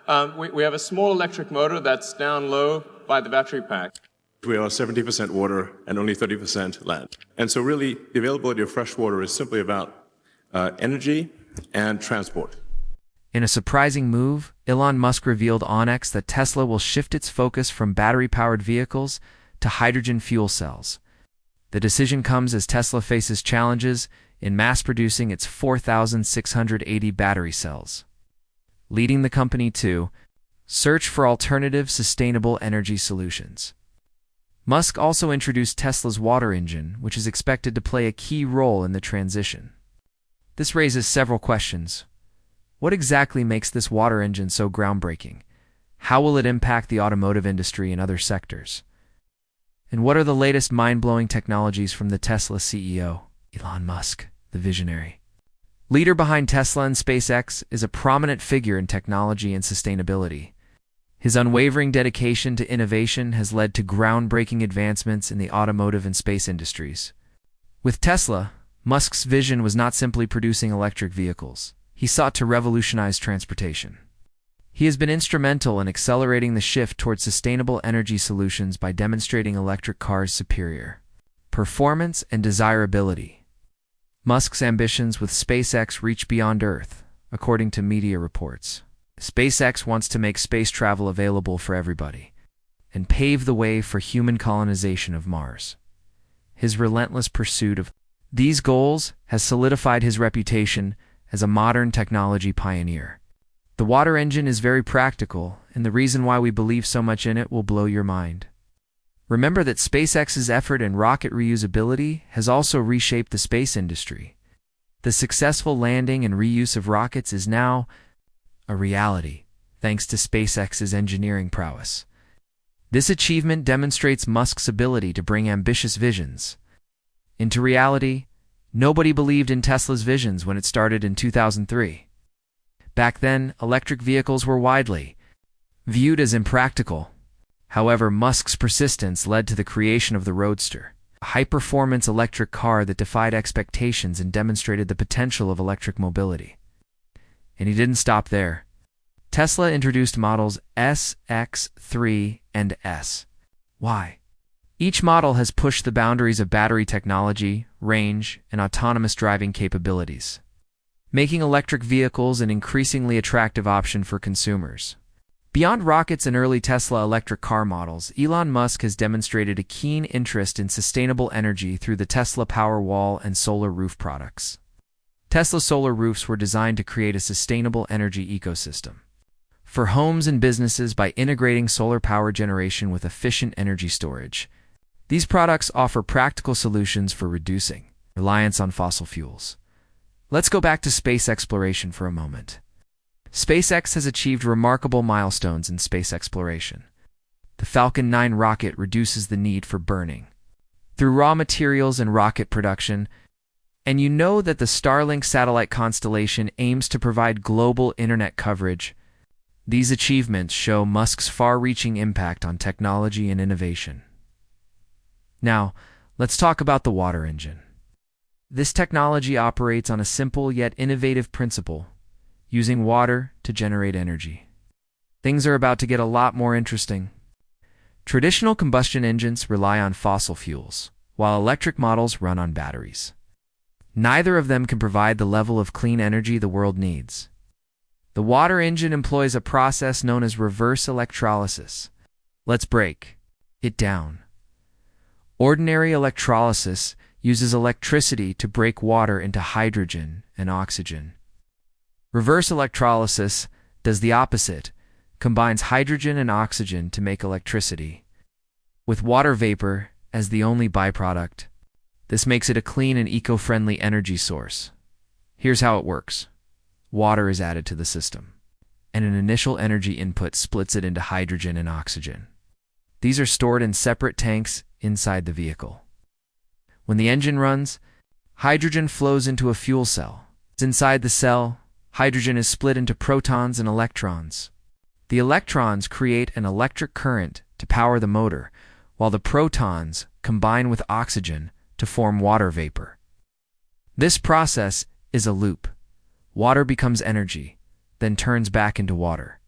We have a small electric motor that's down low by the battery pack. We are 70% water and only 30% land. And so really, the availability of fresh water is simply about energy and transport. In a surprising move, Elon Musk revealed on X that Tesla will shift its focus from battery-powered vehicles to hydrogen fuel cells. The decision comes as Tesla faces challenges in mass-producing its 4,680 battery cells, leading the company to search for alternative sustainable energy solutions. Musk also introduced Tesla's water engine, which is expected to play a key role in the transition. This raises several questions. What exactly makes this water engine so groundbreaking? How will it impact the automotive industry and other sectors? And what are the latest mind-blowing technologies from the Tesla CEO, Elon Musk, the visionary? Leader behind Tesla and SpaceX is a prominent figure in technology and sustainability. His unwavering dedication to innovation has led to groundbreaking advancements in the automotive and space industries. With Tesla, Musk's vision was not simply producing electric vehicles. He sought to revolutionize transportation. He has been instrumental in accelerating the shift towards sustainable energy solutions by demonstrating electric cars' superior performance and desirability. Musk's ambitions with SpaceX reach beyond Earth, according to media reports. SpaceX wants to make space travel available for everybody and pave the way for human colonization of Mars. His relentless pursuit of these goals has solidified his reputation as a modern technology pioneer. The water engine is very practical, and the reason why we believe so much in it will blow your mind. Remember that SpaceX's effort in rocket reusability has also reshaped the space industry. The successful landing and reuse of rockets is now a reality, thanks to SpaceX's engineering prowess. This achievement demonstrates Musk's ability to bring ambitious visions into reality. Nobody believed in Tesla's visions when it started in 2003. Back then, electric vehicles were widely viewed as impractical. However, Musk's persistence led to the creation of the Roadster, a high-performance electric car that defied expectations and demonstrated the potential of electric mobility. And he didn't stop there. Tesla introduced models S, X, 3, and S, Y. Each model has pushed the boundaries of battery technology, range, and autonomous driving capabilities, making electric vehicles an increasingly attractive option for consumers. Beyond rockets and early Tesla electric car models, Elon Musk has demonstrated a keen interest in sustainable energy through the Tesla Powerwall and solar roof products. Tesla solar roofs were designed to create a sustainable energy ecosystem for homes and businesses by integrating solar power generation with efficient energy storage. These products offer practical solutions for reducing reliance on fossil fuels. Let's go back to space exploration for a moment. SpaceX has achieved remarkable milestones in space exploration. The Falcon 9 rocket reduces the need for burning through raw materials and rocket production, and you know that the Starlink satellite constellation aims to provide global internet coverage. These achievements show Musk's far-reaching impact on technology and innovation. Now, let's talk about the water engine. This technology operates on a simple yet innovative principle, using water to generate energy. Things are about to get a lot more interesting. Traditional combustion engines rely on fossil fuels, while electric models run on batteries. Neither of them can provide the level of clean energy the world needs. The water engine employs a process known as reverse electrolysis. Let's break it down. Ordinary electrolysis uses electricity to break water into hydrogen and oxygen. Reverse electrolysis does the opposite, combines hydrogen and oxygen to make electricity, with water vapor as the only byproduct. This makes it a clean and eco-friendly energy source. Here's how it works. Water is added to the system, and an initial energy input splits it into hydrogen and oxygen. These are stored in separate tanks inside the vehicle. When the engine runs, hydrogen flows into a fuel cell. Inside the cell, hydrogen is split into protons and electrons. The electrons create an electric current to power the motor, while the protons combine with oxygen to form water vapor. This process is a loop. Water becomes energy, then turns back into water.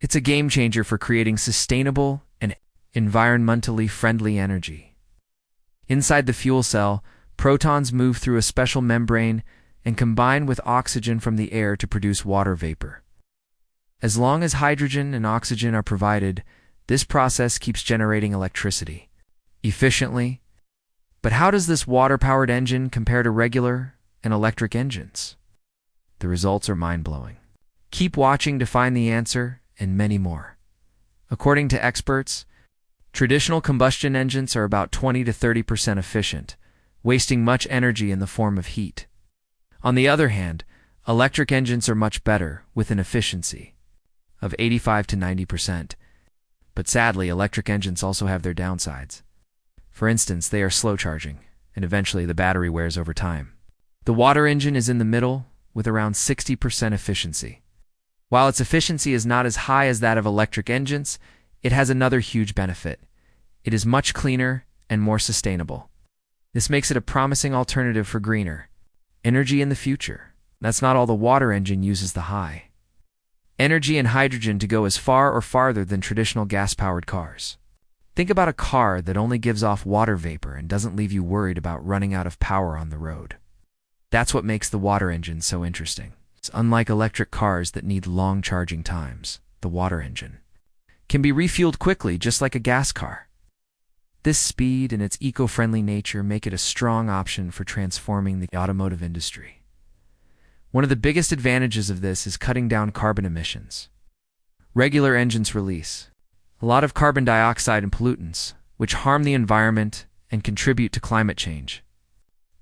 It's a game changer for creating sustainable and environmentally friendly energy. Inside the fuel cell, protons move through a special membrane and combine with oxygen from the air to produce water vapor. As long as hydrogen and oxygen are provided, this process keeps generating electricity efficiently. But how does this water-powered engine compare to regular and electric engines? The results are mind-blowing. Keep watching to find the answer and many more. According to experts, traditional combustion engines are about 20 to 30% efficient, wasting much energy in the form of heat. On the other hand, electric engines are much better, with an efficiency of 85 to 90%. But sadly, electric engines also have their downsides. For instance, they are slow charging, and eventually the battery wears over time. The water engine is in the middle, with around 60% efficiency. While its efficiency is not as high as that of electric engines, it has another huge benefit. It is much cleaner and more sustainable. This makes it a promising alternative for greener energy in the future. That's not all. The water engine uses the high energy and hydrogen to go as far or farther than traditional gas-powered cars. Think about a car that only gives off water vapor and doesn't leave you worried about running out of power on the road. That's what makes the water engine so interesting. It's unlike electric cars that need long charging times. The water engine can be refueled quickly, just like a gas car. This speed and its eco-friendly nature make it a strong option for transforming the automotive industry. One of the biggest advantages of this is cutting down carbon emissions. Regular engines release a lot of carbon dioxide and pollutants, which harm the environment and contribute to climate change.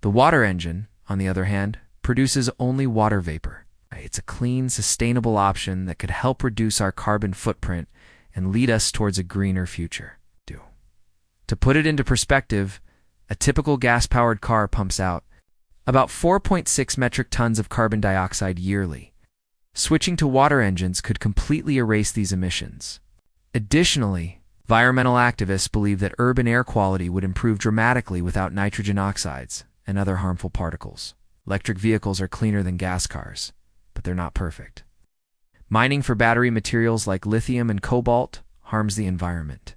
The water engine, on the other hand, produces only water vapor. It's a clean, sustainable option that could help reduce our carbon footprint and lead us towards a greener future. To put it into perspective, a typical gas-powered car pumps out about 4.6 metric tons of carbon dioxide yearly. Switching to water engines could completely erase these emissions. Additionally, environmental activists believe that urban air quality would improve dramatically without nitrogen oxides and other harmful particles. Electric vehicles are cleaner than gas cars, but they're not perfect. Mining for battery materials like lithium and cobalt harms the environment.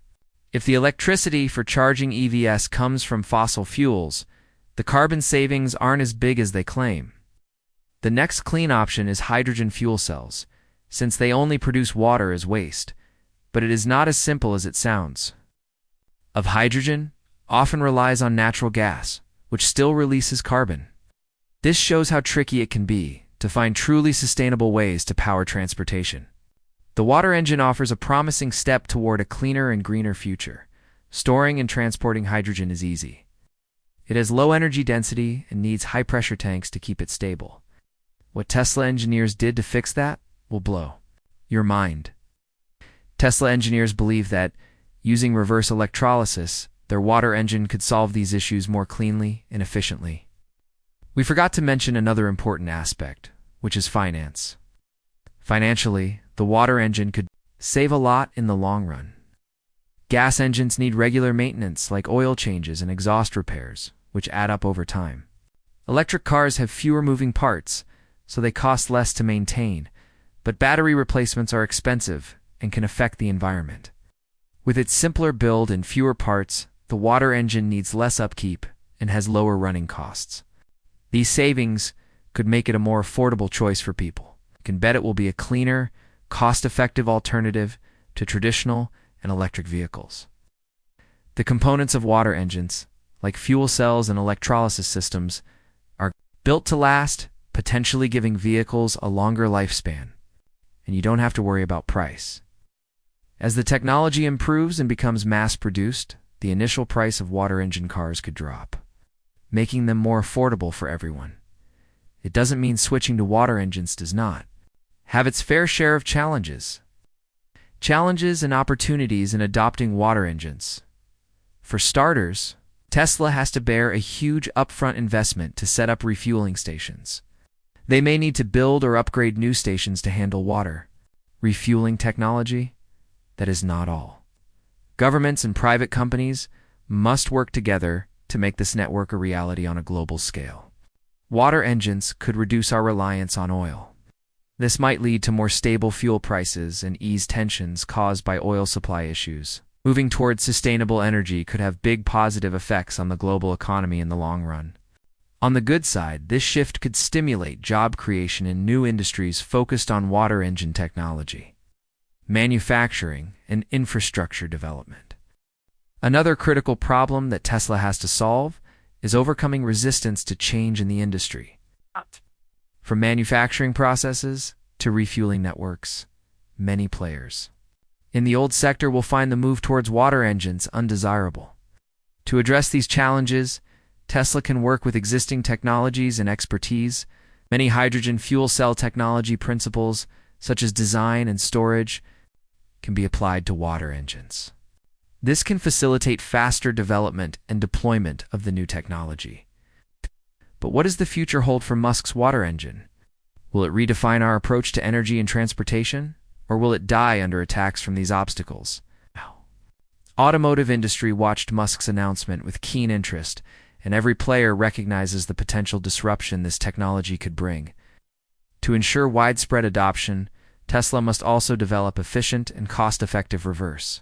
If the electricity for charging EVs comes from fossil fuels, the carbon savings aren't as big as they claim. The next clean option is hydrogen fuel cells, since they only produce water as waste. But it is not as simple as it sounds. Of hydrogen often relies on natural gas, which still releases carbon. This shows how tricky it can be to find truly sustainable ways to power transportation. The water engine offers a promising step toward a cleaner and greener future. Storing and transporting hydrogen is easy. It has low energy density and needs high-pressure tanks to keep it stable. What Tesla engineers did to fix that will blow your mind. Tesla engineers believe that, using reverse electrolysis, their water engine could solve these issues more cleanly and efficiently. We forgot to mention another important aspect, which is finance. Financially, the water engine could save a lot in the long run. Gas engines need regular maintenance like oil changes and exhaust repairs, which add up over time. Electric cars have fewer moving parts, so they cost less to maintain, but battery replacements are expensive and can affect the environment. With its simpler build and fewer parts, the water engine needs less upkeep and has lower running costs. These savings could make it a more affordable choice for people. You can bet it will be a cleaner, cost-effective alternative to traditional and electric vehicles. The components of water engines, like fuel cells and electrolysis systems, are built to last, potentially giving vehicles a longer lifespan, and you don't have to worry about price. As the technology improves and becomes mass-produced, the initial price of water engine cars could drop, making them more affordable for everyone. It doesn't mean switching to water engines does not have its fair share of challenges. Challenges and opportunities in adopting water engines. For starters, Tesla has to bear a huge upfront investment to set up refueling stations. They may need to build or upgrade new stations to handle water refueling technology. That is not all. Governments and private companies must work together to make this network a reality on a global scale. Water engines could reduce our reliance on oil. This might lead to more stable fuel prices and ease tensions caused by oil supply issues. Moving towards sustainable energy could have big positive effects on the global economy in the long run. On the good side, this shift could stimulate job creation in new industries focused on water engine technology, manufacturing, and infrastructure development. Another critical problem that Tesla has to solve is overcoming resistance to change in the industry. From manufacturing processes to refueling networks, many players in the old sector will find the move towards water engines undesirable. To address these challenges, Tesla can work with existing technologies and expertise. Many hydrogen fuel cell technology principles, such as design and storage, can be applied to water engines. This can facilitate faster development and deployment of the new technology. But what does the future hold for Musk's water engine? Will it redefine our approach to energy and transportation, or will it die under attacks from these obstacles? Automotive industry watched Musk's announcement with keen interest, and every player recognizes the potential disruption this technology could bring. To ensure widespread adoption, Tesla must also develop efficient and cost-effective reverse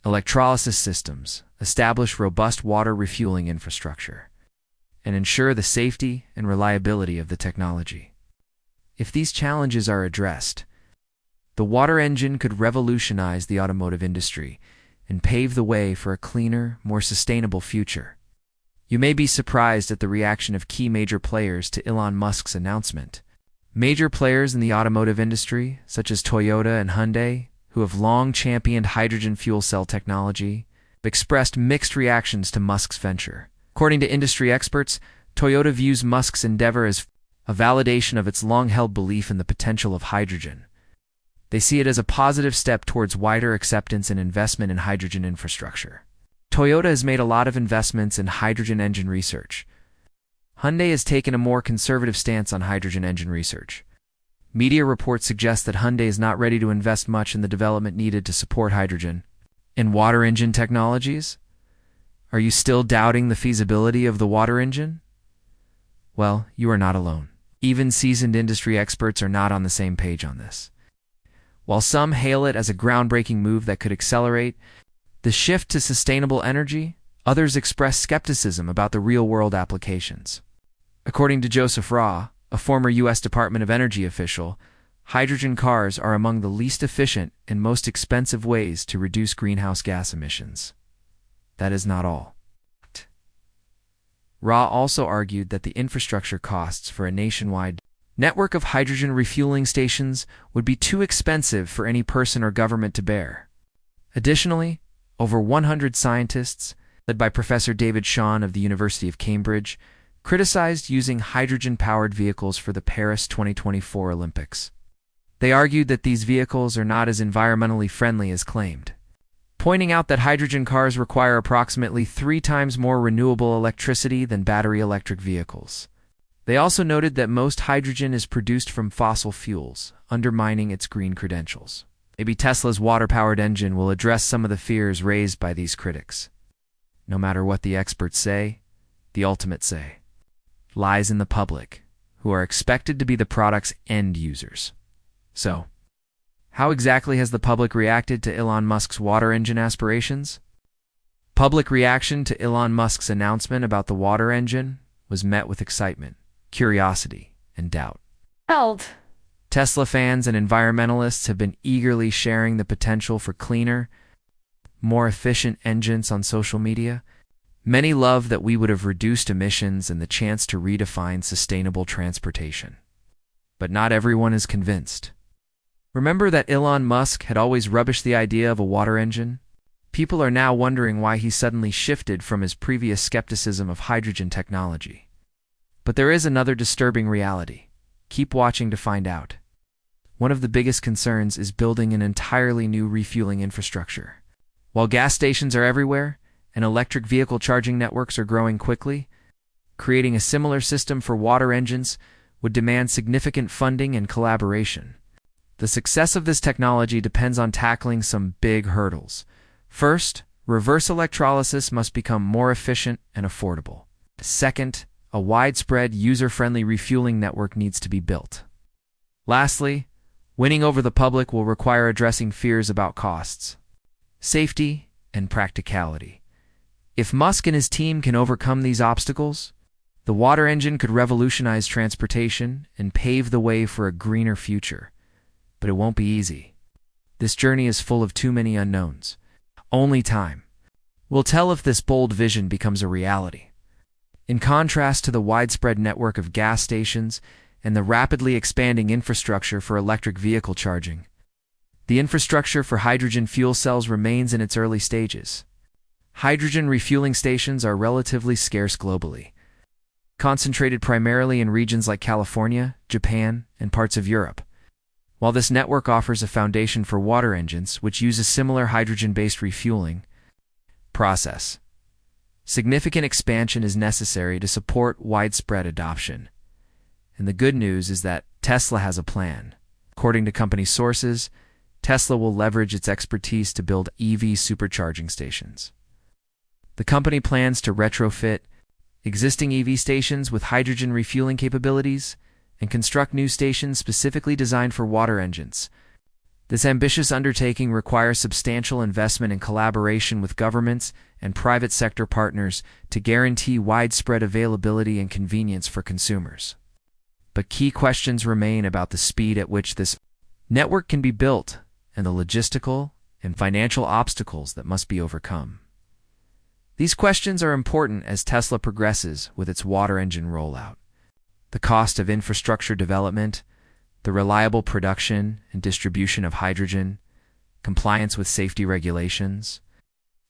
electrolysis systems, establish robust water refueling infrastructure, and ensure the safety and reliability of the technology. If these challenges are addressed, the water engine could revolutionize the automotive industry and pave the way for a cleaner, more sustainable future. You may be surprised at the reaction of key major players to Elon Musk's announcement. Major players in the automotive industry, such as Toyota and Hyundai, who have long championed hydrogen fuel cell technology, have expressed mixed reactions to Musk's venture. According to industry experts, Toyota views Musk's endeavor as a validation of its long-held belief in the potential of hydrogen. They see it as a positive step towards wider acceptance and investment in hydrogen infrastructure. Toyota has made a lot of investments in hydrogen engine research. Hyundai has taken a more conservative stance on hydrogen engine research. Media reports suggest that Hyundai is not ready to invest much in the development needed to support hydrogen. In water engine technologies? Are you still doubting the feasibility of the water engine? Well, you are not alone. Even seasoned industry experts are not on the same page on this. While some hail it as a groundbreaking move that could accelerate the shift to sustainable energy, others express skepticism about the real-world applications. According to Joseph Raw, a former U.S. Department of Energy official, hydrogen cars are among the least efficient and most expensive ways to reduce greenhouse gas emissions. That is not all. Raw also argued that the infrastructure costs for a nationwide network of hydrogen refueling stations would be too expensive for any person or government to bear. Additionally, over 100 scientists, led by Professor David Shawn of the University of Cambridge, criticized using hydrogen-powered vehicles for the Paris 2024 Olympics. They argued that these vehicles are not as environmentally friendly as claimed, pointing out that hydrogen cars require approximately 3 times more renewable electricity than battery electric vehicles. They also noted that most hydrogen is produced from fossil fuels, undermining its green credentials. Maybe Tesla's water-powered engine will address some of the fears raised by these critics. No matter what the experts say, the ultimate say lies in the public, who are expected to be the product's end users. So, how exactly has the public reacted to Elon Musk's water engine aspirations? Public reaction to Elon Musk's announcement about the water engine was met with excitement, curiosity, and doubt. Tesla fans and environmentalists have been eagerly sharing the potential for cleaner, more efficient engines on social media. Many love that we would have reduced emissions and the chance to redefine sustainable transportation. But not everyone is convinced. Remember that Elon Musk had always rubbished the idea of a water engine? People are now wondering why he suddenly shifted from his previous skepticism of hydrogen technology. But there is another disturbing reality. Keep watching to find out. One of the biggest concerns is building an entirely new refueling infrastructure. While gas stations are everywhere, and electric vehicle charging networks are growing quickly, creating a similar system for water engines would demand significant funding and collaboration. The success of this technology depends on tackling some big hurdles. First, reverse electrolysis must become more efficient and affordable. Second, a widespread, user-friendly refueling network needs to be built. Lastly, winning over the public will require addressing fears about costs, safety, and practicality. If Musk and his team can overcome these obstacles, the water engine could revolutionize transportation and pave the way for a greener future. But it won't be easy. This journey is full of too many unknowns. Only time will tell if this bold vision becomes a reality. In contrast to the widespread network of gas stations and the rapidly expanding infrastructure for electric vehicle charging, the infrastructure for hydrogen fuel cells remains in its early stages. Hydrogen refueling stations are relatively scarce globally, concentrated primarily in regions like California, Japan, and parts of Europe. While this network offers a foundation for water engines, which use a similar hydrogen-based refueling process, significant expansion is necessary to support widespread adoption. And the good news is that Tesla has a plan. According to company sources, Tesla will leverage its expertise to build EV supercharging stations. The company plans to retrofit existing EV stations with hydrogen refueling capabilities and construct new stations specifically designed for water engines. This ambitious undertaking requires substantial investment and collaboration with governments and private sector partners to guarantee widespread availability and convenience for consumers. But key questions remain about the speed at which this network can be built and the logistical and financial obstacles that must be overcome. These questions are important as Tesla progresses with its water engine rollout. The cost of infrastructure development, the reliable production and distribution of hydrogen, compliance with safety regulations,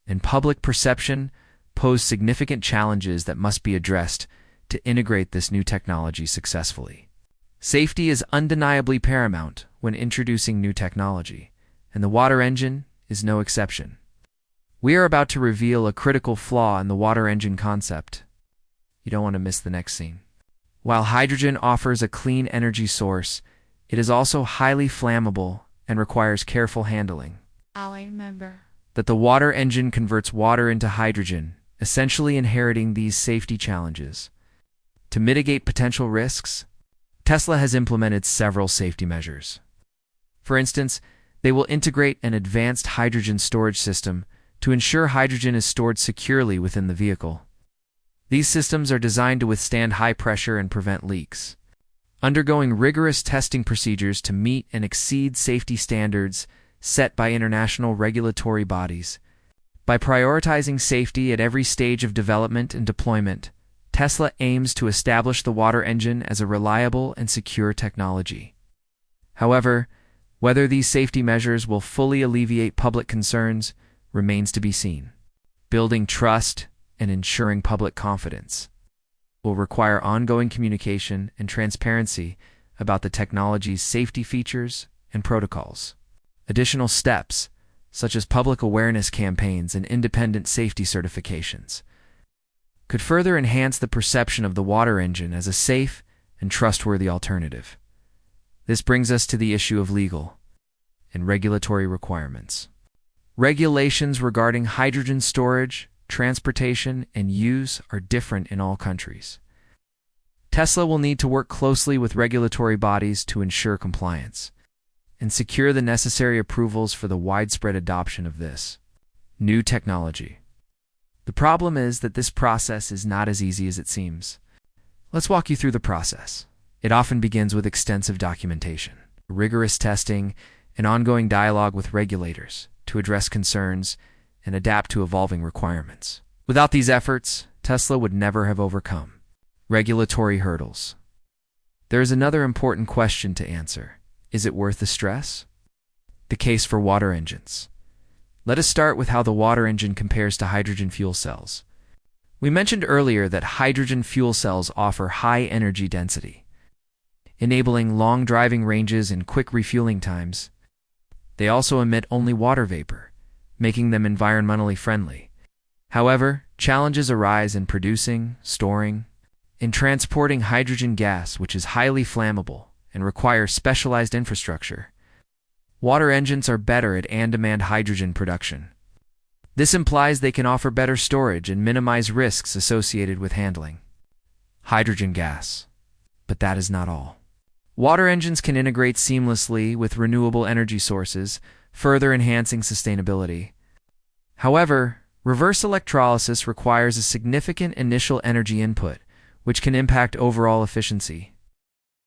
and public perception pose significant challenges that must be addressed to integrate this new technology successfully. Safety is undeniably paramount when introducing new technology, and the water engine is no exception. We are about to reveal a critical flaw in the water engine concept. You don't want to miss the next scene. While hydrogen offers a clean energy source, it is also highly flammable and requires careful handling. I remember. That the water engine converts water into hydrogen, essentially inheriting these safety challenges. To mitigate potential risks, Tesla has implemented several safety measures. For instance, they will integrate an advanced hydrogen storage system to ensure hydrogen is stored securely within the vehicle. These systems are designed to withstand high pressure and prevent leaks, undergoing rigorous testing procedures to meet and exceed safety standards set by international regulatory bodies. By prioritizing safety at every stage of development and deployment, Tesla aims to establish the water engine as a reliable and secure technology. However, whether these safety measures will fully alleviate public concerns remains to be seen. Building trust and ensuring public confidence will require ongoing communication and transparency about the technology's safety features and protocols. Additional steps, such as public awareness campaigns and independent safety certifications, could further enhance the perception of the water engine as a safe and trustworthy alternative. This brings us to the issue of legal and regulatory requirements. Regulations regarding hydrogen storage, transportation, and use are different in all countries. Tesla will need to work closely with regulatory bodies to ensure compliance and secure the necessary approvals for the widespread adoption of this new technology. The problem is that this process is not as easy as it seems. Let's walk you through the process. It often begins with extensive documentation, rigorous testing, and ongoing dialogue with regulators to address concerns and adapt to evolving requirements. Without these efforts, Tesla would never have overcome regulatory hurdles. There is another important question to answer. Is it worth the stress? The case for water engines. Let us start with how the water engine compares to hydrogen fuel cells. We mentioned earlier that hydrogen fuel cells offer high energy density, enabling long driving ranges and quick refueling times. They also emit only water vapor, making them environmentally friendly. However, challenges arise in producing, storing, and transporting hydrogen gas, which is highly flammable and requires specialized infrastructure. Water engines are better at on-demand hydrogen production. This implies they can offer better storage and minimize risks associated with handling hydrogen gas. But that is not all. Water engines can integrate seamlessly with renewable energy sources, further enhancing sustainability. However, reverse electrolysis requires a significant initial energy input, which can impact overall efficiency.